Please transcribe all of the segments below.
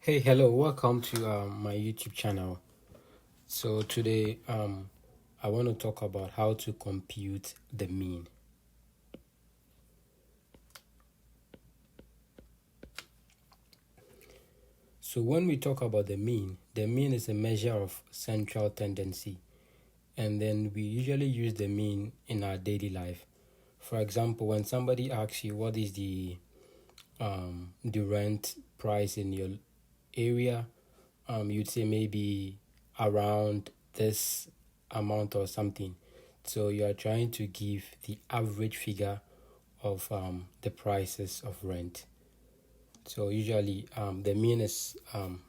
Hey, hello, welcome to my YouTube channel. So today I want to talk about how to compute the mean. So when we talk about the mean is a measure of central tendency, and then we usually use the mean in our daily life. For example, when somebody asks you what is the rent price in your area, you'd say maybe around this amount or something. So you are trying to give the average figure of the prices of rent. So usually the mean is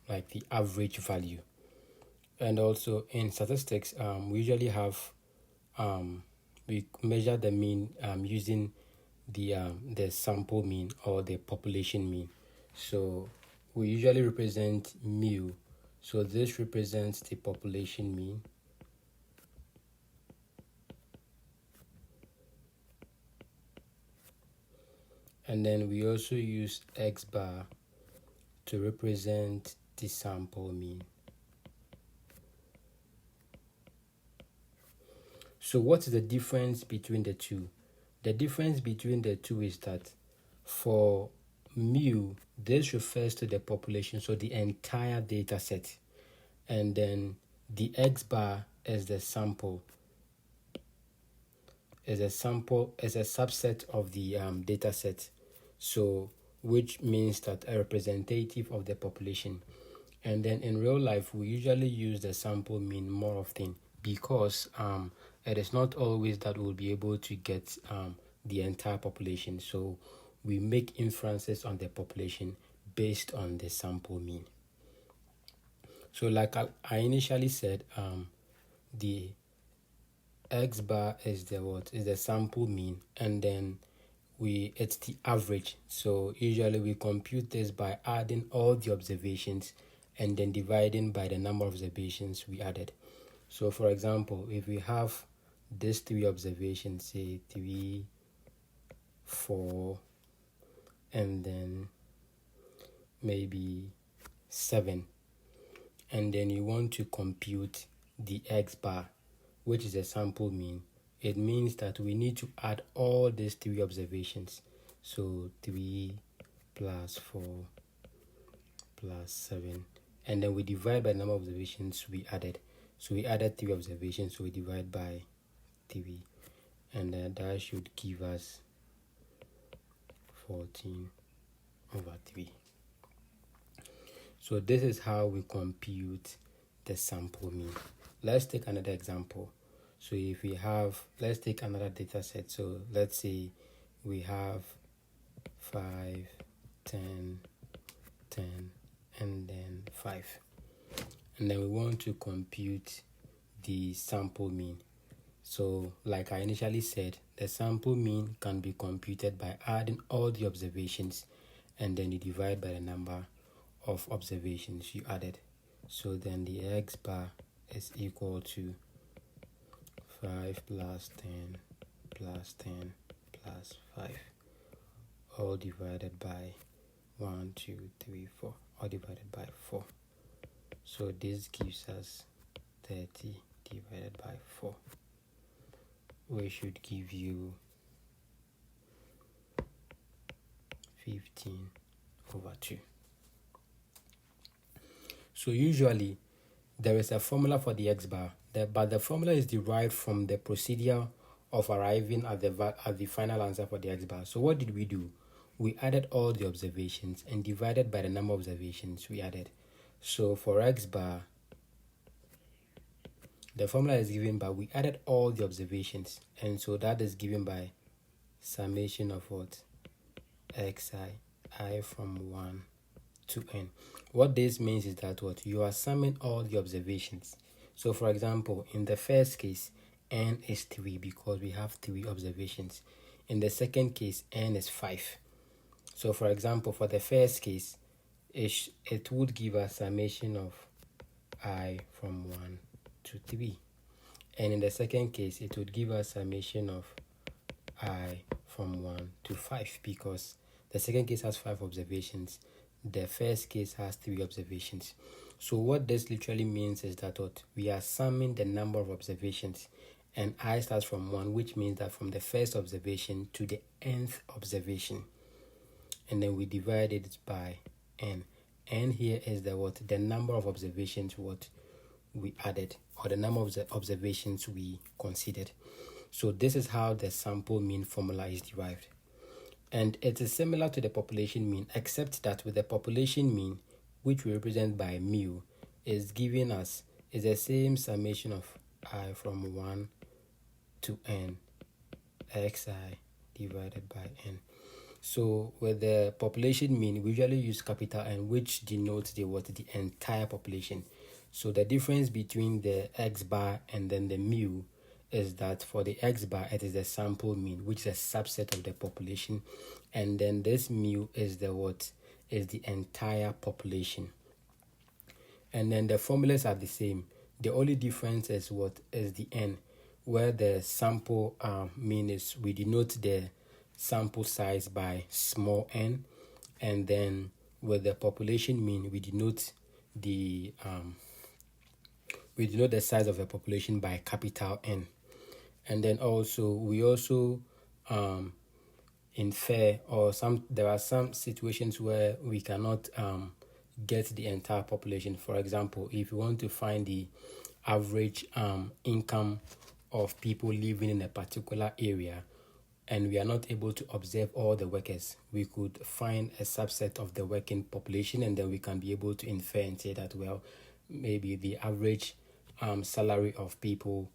like the average value. And also in statistics, we usually have we measure the mean using the sample mean or the population mean. So we usually represent mu. So this represents the population mean. And then we also use x bar to represent the sample mean. So what is the difference between the two? The difference between the two is that for mu, this refers to the population, so the entire data set. And then the x bar is the sample, is a subset of the data set. So which means that a representative of the population. And then in real life, we usually use the sample mean more often because it is not always that we'll be able to get the entire population. So we make inferences on the population based on the sample mean. So like I initially said, the x bar is the what is the sample mean, and then it's the average. So usually we compute this by adding all the observations and then dividing by the number of observations we added. So for example, if we have these three observations, say 3, 4, and then maybe 7, and then you want to compute the x bar, which is a sample mean, it means that we need to add all these three observations. So 3 plus 4 plus 7, and then we divide by the number of observations we added. So we added 3 observations, so we divide by 3, and that should give us 14 over 3. So this is how we compute the sample mean. Let's take another example. So if we have, let's take another data set. So let's say we have 5, 10, 10, and then 5. And then we want to compute the sample mean. So like I initially said, the sample mean can be computed by adding all the observations and then you divide by the number of observations you added. So then the x bar is equal to 5 plus 10 plus 10 plus 5, all divided by 1, 2, 3, 4, all divided by 4. So this gives us 30 divided by 4, which should give you 15 over 2. So usually there is a formula for the x bar, but the formula is derived from the procedure of arriving at the final answer for the x bar. So what did we do? We added all the observations and divided by the number of observations we added. So for x bar, the formula is given by we added all the observations, and so that is given by summation of what? Xi, I from 1 to n. What this means is that what you are summing all the observations. So for example, in the first case, n is 3 because we have 3 observations. In the second case, n is 5. So for example, for the first case, it would give a summation of I from 1 to 3. And in the second case, it would give us a summation of I from 1 to 5 because the second case has 5 observations. the first case has 3 observations. So what this literally means is that what we are summing the number of observations, and I starts from 1, which means that from the first observation to the nth observation, and then we divide it by n. N here is the number of observations what we added, or the number of the observations we considered. So this is how the sample mean formula is derived. And it is similar to the population mean, except that with the population mean, which we represent by mu, is giving us is the same summation of I from 1 to n, xi divided by n. So with the population mean, we usually use capital N, which denotes the entire population. So the difference between the x bar and then the mu is that for the x bar, it is the sample mean, which is a subset of the population, and then this mu is the entire population. And then the formulas are the same. The only difference is the n, where the sample mean is we denote the sample size by small n, and then with the population mean we denote the size of the population by capital N. And then we also infer, or there are some situations where we cannot get the entire population. For example, if you want to find the average income of people living in a particular area, and we are not able to observe all the workers, we could find a subset of the working population, and then we can be able to infer and say that, well, maybe the average salary of people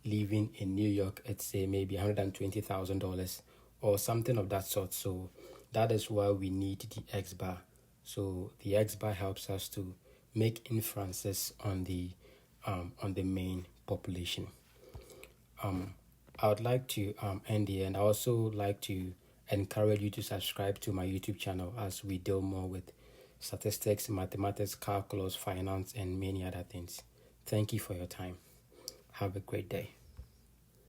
living in New York, let's say maybe $120,000 or something of that sort. So that is why we need the X bar. So the X bar helps us to make inferences on the main population. I would like to end here, and I also like to encourage you to subscribe to my YouTube channel as we deal more with statistics, mathematics, calculus, finance, and many other things. Thank you for your time. Have a great day.